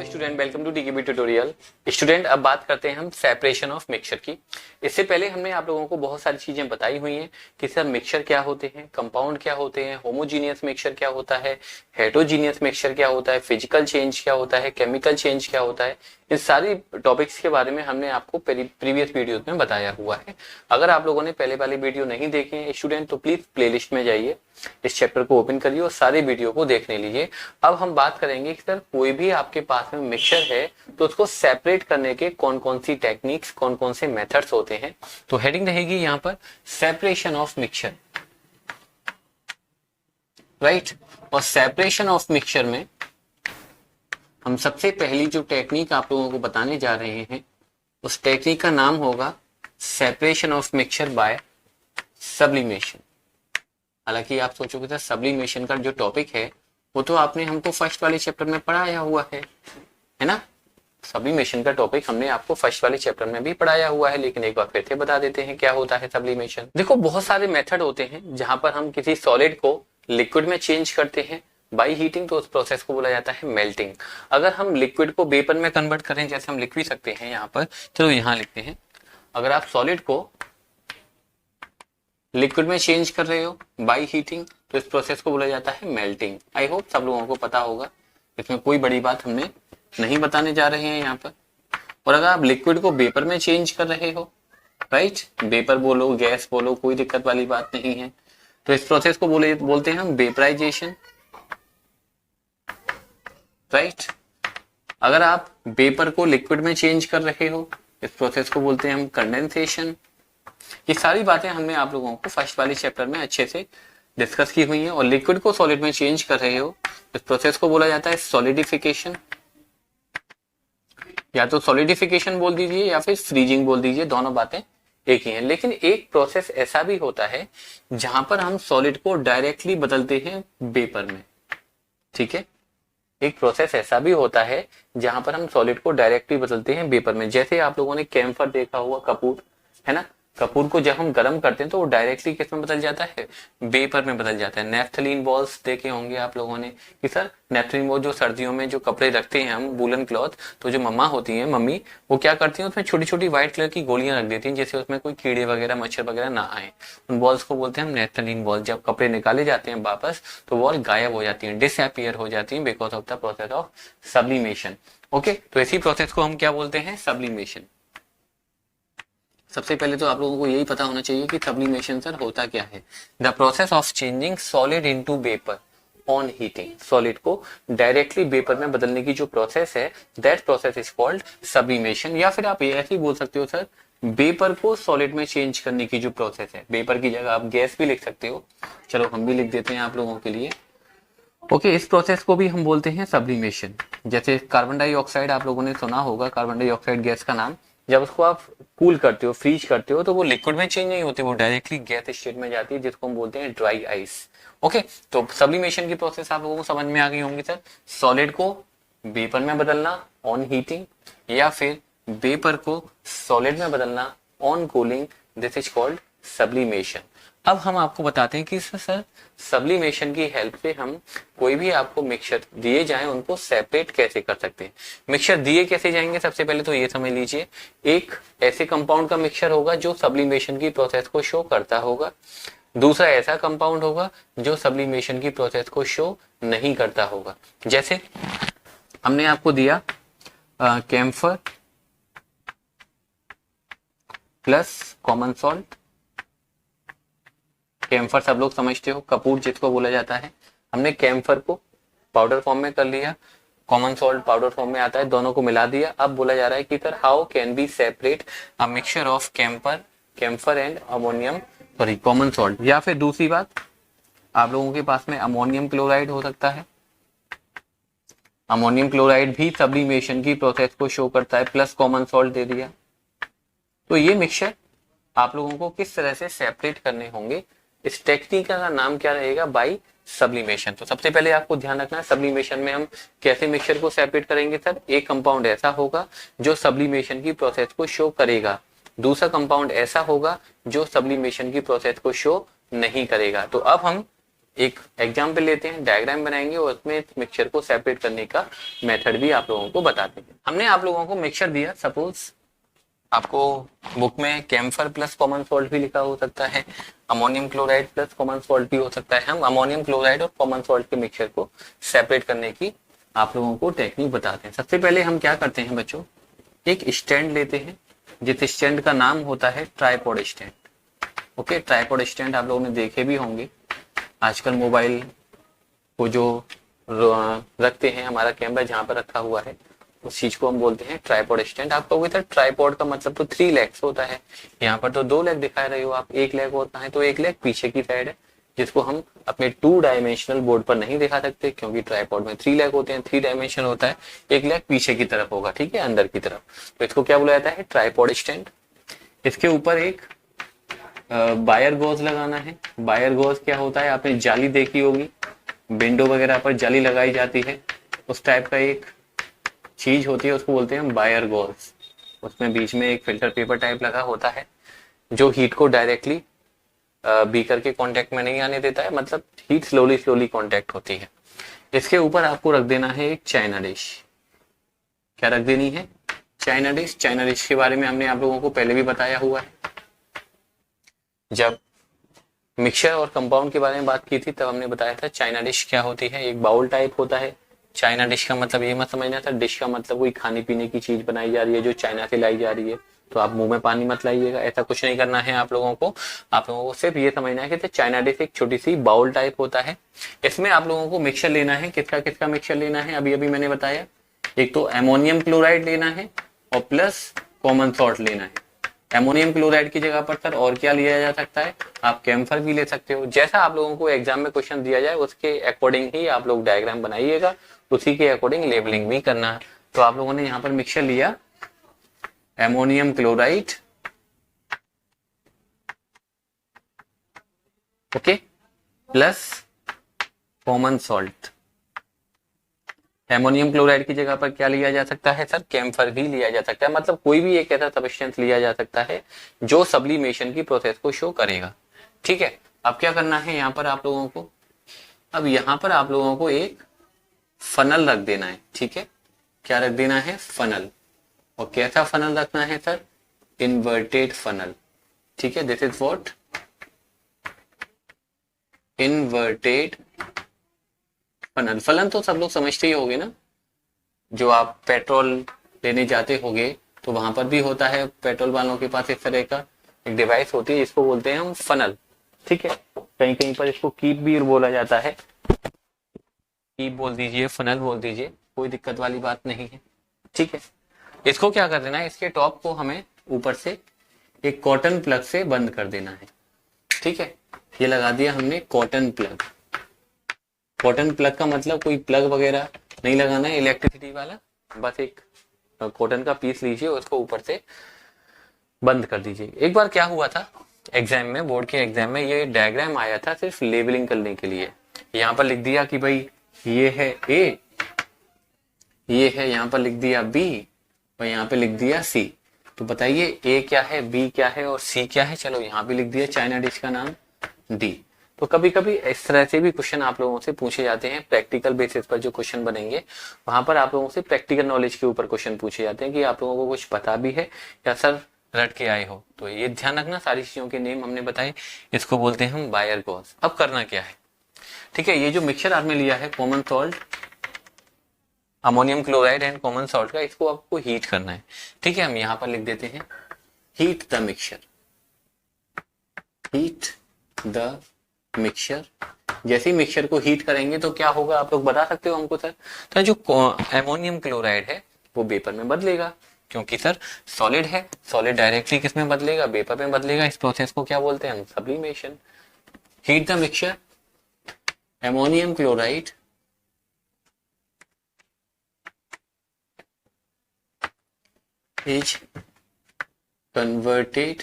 Hello student, welcome to DKB tutorial. Student, अब बात करते हैं हम सेपरेशन ऑफ मिक्सचर की। इससे पहले हमने आप लोगों को बहुत सारी चीजें बताई हुई हैं कि सर मिक्सचर क्या होते हैं, कंपाउंड क्या होते हैं, होमोजीनियस मिक्सचर क्या होता है, हेटेरोजीनियस मिक्सचर क्या होता है, फिजिकल चेंज क्या होता है, केमिकल चेंज क्या होता है। इन सारी टॉपिक्स के बारे में हमने आपको प्रीवियस वीडियोस में बताया हुआ है। अगर आप लोगों ने पहले वाले वीडियो नहीं देखे हैं स्टूडेंट, तो प्लीज प्लेलिस्ट में जाइए, इस चैप्टर को ओपन करिए और सारे वीडियो को देखने लीजिए। अब हम बात करेंगे कि सर कोई भी आपके पास में मिक्सचर है तो उसको सेपरेट करने के कौन कौन सी टेक्निक्स, कौन कौन से मेथड्स होते हैं। तो हेडिंग रहेगी यहाँ पर सेपरेशन ऑफ मिक्सचर, राइट। और सेपरेशन ऑफ मिक्सचर में हम सबसे पहली जो टेक्निक आप लोगों को बताने जा रहे हैं उस टेक्निक का नाम होगा separation of mixture by sublimation. हालांकि आप सोचोगे सर सब्लिमेशन का जो टॉपिक है वो तो आपने हमको फर्स्ट वाले चैप्टर में पढ़ाया हुआ है ना। सब्लिमेशन का टॉपिक हमने आपको फर्स्ट वाले चैप्टर में भी पढ़ाया हुआ है, लेकिन एक बार फिर से बता देते हैं क्या होता है सब्लिमेशन। देखो, बहुत सारे मेथड होते हैं जहां पर हम किसी सॉलिड को लिक्विड में चेंज करते हैं बाई हीटिंग, तो उस प्रोसेस को बोला जाता है मेल्टिंग। अगर हम लिक्विड को वेपर में कन्वर्ट करें, जैसे हम लिख भी सकते हैं यहाँ पर, चलो यहाँ लिखते हैं, अगर आप सॉलिड को लिक्विड में चेंज कर रहे हो बाई हीटिंग तो इस प्रोसेस को बोला जाता है मेल्टिंग। आई होप सब लोगों को पता होगा, इसमें कोई बड़ी बात हमने नहीं बताने जा रहे हैं यहाँ पर। और अगर आप लिक्विड को वेपर में चेंज कर रहे हो, राइट, वेपर बोलो गैस बोलो, कोई दिक्कत वाली बात नहीं है, तो इस प्रोसेस को बोलते हैं हम वेपराइजेशन, राइट। अगर आप वेपर को लिक्विड में चेंज कर रहे हो इस प्रोसेस को बोलते हैं हम कंडेंसेशन। ये सारी बातें हमने आप लोगों को फर्स्ट वाले चैप्टर में अच्छे से डिस्कस की हुई हैं। और लिक्विड को सॉलिड में चेंज कर रहे हो इस प्रोसेस को बोला जाता है सॉलिडिफिकेशन, या तो सॉलिडिफिकेशन बोल दीजिए या फिर फ्रीजिंग बोल दीजिए, दोनों बातें एक ही हैं। लेकिन एक प्रोसेस ऐसा भी होता है जहां पर हम सॉलिड को डायरेक्टली बदलते हैं वेपर में, ठीक है। एक प्रोसेस ऐसा भी होता है जहां पर हम सॉलिड को डायरेक्टली बदलते हैं वेपर में। जैसे आप लोगों ने कैम्फर देखा हुआ, कपूर है ना, कपूर को जब हम गर्म करते हैं तो वो डायरेक्टली किस में बदल जाता है, वेपर में बदल जाता है। नेफ्थलीन बॉल्स देखे होंगे आप लोगों ने कि सर नेफ्थलीन बॉल जो सर्दियों में जो कपड़े रखते हैं हम, वूलन क्लॉथ, तो जो मम्मा होती हैं, मम्मी, वो क्या करती हैं उसमें छोटी छोटी व्हाइट कलर की गोलियां रख देती हैं जिससे उसमें कोई कीड़े वगैरह मच्छर वगैरह ना आए। उन बॉल्स को बोलते हैं हम नेफ्थलीन बॉल। जब कपड़े निकाले जाते हैं वापस तो बॉल गायब हो जाती है, डिसअपीयर हो जाती है because of the process of sublimation. Okay, तो इसी प्रोसेस को हम क्या बोलते हैं, सब्लिमेशन। सबसे पहले तो आप लोगों को यही पता होना चाहिए कि सब्लिमेशन सर होता क्या है। The process of changing solid into vapour on heating. Solid को डायरेक्टली वेपर में बदलने की जो प्रोसेस है that process is called sublimation. या फिर आप ऐसे ही बोल सकते हो सर, वेपर को सॉलिड में चेंज करने की जो प्रोसेस है। वेपर की जगह आप गैस भी लिख सकते हो, चलो हम भी लिख देते हैं आप लोगों के लिए। ओके, इस प्रोसेस को भी हम बोलते हैं सब्लिमेशन। जैसे कार्बन डाइऑक्साइड आप लोगों ने सुना होगा, कार्बन डाइऑक्साइड गैस का नाम। जब उसको आप कूल करते हो, फ्रीज करते हो, तो वो लिक्विड में चेंज नहीं होती, वो डायरेक्टली गैस स्टेट में जाती है जिसको हम बोलते हैं ड्राई आइस। ओके, तो सब्लिमेशन की प्रोसेस आप लोगों को समझ में आ गई होंगी सर। सॉलिड को वेपर में बदलना ऑन हीटिंग, या फिर वेपर को सॉलिड में बदलना on cooling, this is called sublimation. अब हम आपको बताते हैं कि सर सब्लिमेशन की हेल्प से हम कोई भी आपको मिक्सचर दिए जाएं उनको सेपरेट कैसे कर सकते हैं। मिक्सचर दिए कैसे जाएंगे, सबसे पहले तो ये समझ लीजिए, एक ऐसे कंपाउंड का मिक्सचर होगा जो सब्लिमेशन की प्रोसेस को शो करता होगा, दूसरा ऐसा कंपाउंड होगा जो सब्लिमेशन की प्रोसेस को शो नहीं करता होगा। जैसे हमने आपको दिया camphor plus common salt. Camphor सब लोग समझते हो, कपूर जिसको बोला जाता है। हमने कैम्फर को पाउडर फॉर्म में कर लिया, कॉमन सॉल्ट पाउडर फॉर्म में आता है, दोनों को मिला दिया। अब बोला जा रहा है कि sir how can be separate a mixture of camphor and ammonium, sorry common salt. या फिर दूसरी बात, आप लोगों के पास में अमोनियम क्लोराइड हो सकता है। अमोनियम क्लोराइड भी सब्लिमेशन की प्रोसेस को शो करता है, प्लस कॉमन सॉल्ट दे दिया। तो ये मिक्सचर आप लोगों को किस तरह से सेपरेट करने होंगे, इस टेक्निक का नाम क्या रहेगा, बाय सब्लिमेशन। तो सबसे पहले आपको ध्यान रखना है सब्लिमेशन में हम कैसे मिक्सचर को सेपरेट करेंगे सर। एक कंपाउंड ऐसा होगा जो सब्लिमेशन की प्रोसेस को शो करेगा, दूसरा कंपाउंड ऐसा होगा जो सब्लिमेशन की प्रोसेस को शो नहीं करेगा। तो अब हम एक एग्जाम्पल लेते हैं, डायग्राम बनाएंगे और उसमें मिक्सचर को सेपरेट करने का मेथड भी आप लोगों को बताते हैं। हमने आप लोगों को मिक्सचर दिया, सपोज आपको बुक में कैम्फर प्लस कॉमन सॉल्ट भी लिखा हो सकता है, ammonium chloride plus common salt भी हो सकता है। हम अमोनियम क्लोराइड और कॉमन सॉल्ट के मिक्सचर को सेपरेट करने की आप लोगों को टेक्निक बताते हैं। सबसे पहले हम क्या करते हैं बच्चों, एक स्टैंड लेते हैं जिस स्टैंड का नाम होता है tripod stand. Okay, tripod stand आप लोगों ने देखे भी होंगे, आजकल मोबाइल को जो रखते हैं, हमारा कैमरा जहां पर रखा हुआ है उस चीज को हम बोलते हैं ट्राइपॉड स्टैंड। आप कहोगे सर ट्राइपॉड का मतलब तो 3 लेग्स होता है, यहाँ पर तो 2 लेग दिखा रहे हो आप, 1 लेग होता है तो 1 लेग पीछे की साइड है, जिसको हम अपने 2 डायमेंशनल बोर्ड पर नहीं दिखा सकते क्योंकि ट्राइपॉड में 3 लेग होते हैं, 3 डायमेंशन होता है, 1 लेग पीछे की तरफ होगा, ठीक है, अंदर की तरफ। तो इसको क्या बोला जाता है, ट्राइपॉड स्टैंड। इसके ऊपर एक वायर गॉज लगाना है। वायर गॉज क्या होता है, आपने जाली देखी होगी, विंडो वगैरह पर जाली लगाई जाती है, उस टाइप का एक चीज होती है, उसको बोलते हैं वायर गॉज। उसमें बीच में एक फिल्टर पेपर टाइप लगा होता है जो हीट को डायरेक्टली बीकर के कांटेक्ट में नहीं आने देता है, मतलब हीट स्लोली स्लोली कांटेक्ट होती है। इसके ऊपर आपको रख देना है एक चाइना डिश। क्या रख देनी है, चाइना डिश। चाइना डिश के बारे में हमने आप लोगों को पहले भी बताया हुआ है, जब मिक्सचर और कंपाउंड के बारे में बात की थी तब हमने बताया था चाइना डिश क्या होती है। एक बाउल टाइप होता है। चाइना डिश का मतलब ये मत समझना था डिश का मतलब कोई खाने पीने की चीज बनाई जा रही है जो चाइना से लाई जा रही है, तो आप मुंह में पानी मत लाइएगा, ऐसा कुछ नहीं करना है आप लोगों को। आप लोगों को सिर्फ ये समझना है कि चाइना डिश एक छोटी सी बाउल टाइप होता है। इसमें आप लोगों को मिक्सचर लेना है। किसका किसका मिक्सचर लेना है, अभी अभी मैंने बताया, एक तो अमोनियम क्लोराइड लेना है और प्लस कॉमन सॉल्ट लेना है। एमोनियम क्लोराइड की जगह पर सर और क्या लिया जा सकता है, आप कैम्फर भी ले सकते हो। जैसा आप लोगों को एग्जाम में क्वेश्चन दिया जाए उसके अकॉर्डिंग ही आप लोग डायग्राम बनाइएगा, उसी के अकॉर्डिंग लेबलिंग भी करना है। तो आप लोगों ने यहाँ पर मिक्सचर लिया ammonium chloride, okay, plus common salt. Ammonium chloride की जगह पर क्या लिया जा सकता है सर, कैम्फर भी लिया जा सकता है, मतलब कोई भी एक ऐसा सब्सटेंस लिया जा सकता है जो सब्लिमेशन की प्रोसेस को शो करेगा, ठीक है। अब क्या करना है यहाँ पर आप लोगों को, अब यहाँ पर आप लोगों को एक फनल रख देना है, ठीक है। क्या रख देना है, फनल। और कैसा फनल रखना है सर, इन्वर्टेड फनल, ठीक है। This is what, inverted funnel. फलन तो सब लोग समझते ही होंगे ना, जो आप पेट्रोल लेने जाते होंगे तो वहां पर भी होता है, पेट्रोल वालों के पास इस तरह का एक डिवाइस होती है जिसको बोलते हैं हम फनल, ठीक है। कहीं कहीं पर इसको कीप भी बोला जाता है, कीप बोल दीजिए, फनल बोल दीजिए, कोई दिक्कत वाली बात नहीं है, ठीक है। इसको क्या कर देना है, इसके टॉप को हमें ऊपर से एक कॉटन प्लग से बंद कर देना है, ठीक है। ये लगा दिया हमने कॉटन प्लग। कॉटन प्लग का मतलब कोई प्लग वगैरह नहीं लगाना है इलेक्ट्रिसिटी वाला, बस एक कॉटन का पीस लीजिए, उसको ऊपर से बंद कर दीजिए। एक बार क्या हुआ था एग्जाम में, बोर्ड के एग्जाम में, ये डायग्राम आया था सिर्फ लेबलिंग करने के लिए। यहाँ पर लिख दिया कि भाई ये है ए, ये है, यहाँ पर लिख दिया बी और यहाँ पे लिख दिया सी। तो बताइए ए क्या है, बी क्या है और सी क्या है। चलो यहाँ पे लिख दिया चाइना डिश का नाम डी। तो कभी कभी इस तरह से भी क्वेश्चन आप लोगों से पूछे जाते हैं, प्रैक्टिकल बेसिस पर जो क्वेश्चन बनेंगे वहां पर आप लोगों से प्रैक्टिकल नॉलेज के ऊपर क्वेश्चन पूछे जाते हैं कि आप लोगों को कुछ पता भी है या सर रट के आए हो। तो ये ध्यान रखना, सारी चीजों के नेम हमने बताए, इसको बोलते हैं हम वायर गॉज। अब करना क्या है, ठीक है, ये जो मिक्सचर आपने लिया है common salt, ammonium chloride and common salt का, इसको आपको हीट करना है, ठीक है। हम यहाँ पर लिख देते हैं heat the mixture, heat the mixture. जैसे ही मिक्सचर को हीट करेंगे तो क्या होगा, आप लोग बता सकते हो हमको सर। तो जो एमोनियम क्लोराइड है वो वेपर में बदलेगा, क्योंकि सर सॉलिड है, सॉलिड डायरेक्टली किस में बदलेगा, वेपर में बदलेगा। इस प्रोसेस को क्या बोलते हैं हम, sublimation. Heat the mixture, ammonium chloride is converted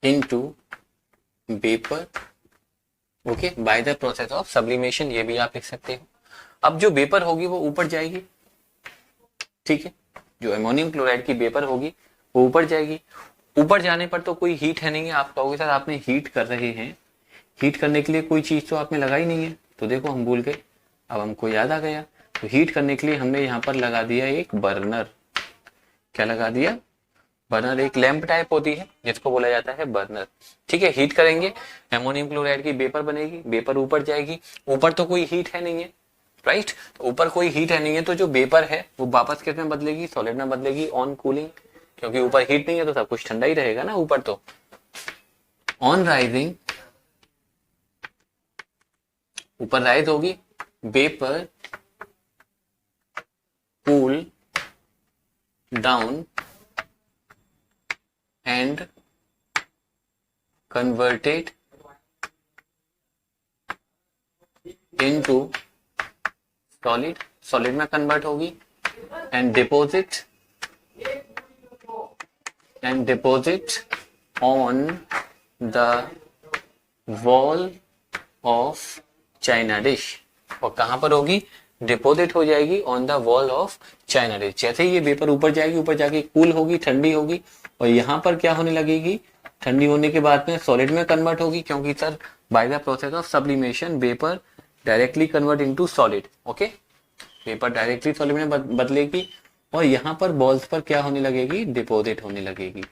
into vapor, okay, by the process of sublimation. ये भी आप लिख सकते हो। अब जो वेपर होगी वो ऊपर जाएगी, ठीक है, जो अमोनियम क्लोराइड की वेपर होगी वो ऊपर जाएगी। ऊपर जाने पर तो कोई हीट है नहीं, आप कहोगे सर आपने हीट कर रहे हैं, हीट करने के लिए कोई चीज तो आपने लगाई नहीं है, तो देखो हम भूल गए, अब हमको याद आ गया। तो हीट करने के लिए हमने यहाँ पर लगा दिया एक बर्नर। क्या लगा दिया? बर्नर। एक लैंप टाइप होती है जिसको बोला जाता है बर्नर। ठीक है, हीट करेंगे, एमोनियम क्लोराइड की वेपर बनेगी, वेपर ऊपर जाएगी। ऊपर तो कोई हीट है नहीं है, राइट? तो ऊपर कोई हीट है नहीं है, तो जो वेपर है वो वापस किस में बदलेगी? सॉलिड में बदलेगी ऑन कूलिंग, क्योंकि ऊपर हीट नहीं है तो सब कुछ ठंडा ही रहेगा ना ऊपर। तो ऑन राइजिंग, ऊपर राइज होगी, vapour cool down and converted into solid, solid में कन्वर्ट होगी, and deposit on the wall of china dish। और कहां पर होगी? डिपोजिट हो जाएगी on the wall of China dish. जैसे ही ये वेपर ऊपर जाएगी, ऊपर जाके कूल होगी, ठंडी होगी, और यहाँ पर क्या होने लगेगी? ठंडी होने के बाद में सॉलिड में कन्वर्ट होगी, क्योंकि sir by the process of sublimation vapour directly convert into solid. Okay, vapour directly solid में बदलेगी, और यहाँ पर बॉल्स पर क्या होने लगेगी? डिपोजिट होने लगेगी।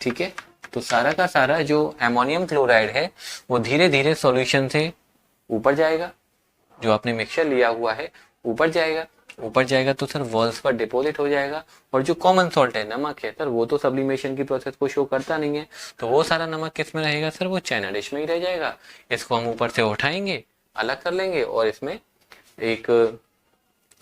ठीक है, तो सारा का सारा जो एमोनियम क्लोराइड है वो धीरे धीरे सॉल्यूशन से ऊपर जाएगा, जो आपने मिक्सचर लिया हुआ है ऊपर जाएगा, ऊपर जाएगा तो सर वॉल्स पर डिपोजिट हो जाएगा। और जो कॉमन सॉल्ट है, नमक है सर, वो तो सब्लिमेशन की प्रोसेस को शो करता नहीं है, तो वो सारा नमक किस में रहेगा सर? वो चाइना डिश में ही रह जाएगा। इसको हम ऊपर से उठाएंगे, अलग कर लेंगे, और इसमें एक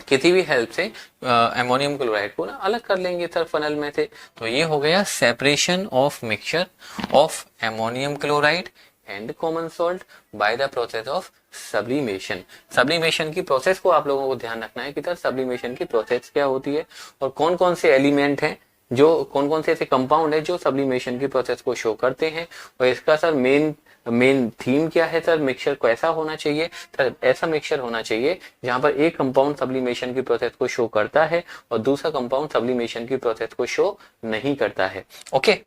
किसी भी हेल्प से एमोनियम क्लोराइड को ना अलग कर लेंगे सर फनल में से। तो ये हो गया separation of mixture of ammonium chloride and common salt by the process of sublimation. Sublimation की प्रोसेस को आप लोगों को ध्यान रखना है कि सर सब्लिमेशन की प्रोसेस क्या होती है, और कौन कौन से एलिमेंट हैं, जो कौन कौन से ऐसे कंपाउंड है जो सब्लिमेशन की प्रोसेस को शो करते हैं, और इसका सर मेन थीम क्या है सर? मिक्सचर कैसा होना चाहिए सर? ऐसा मिक्सचर होना चाहिए जहां पर एक कंपाउंड सब्लिमेशन की प्रोसेस को शो करता है और दूसरा कंपाउंड सब्लिमेशन की प्रोसेस को शो नहीं करता है। ओके।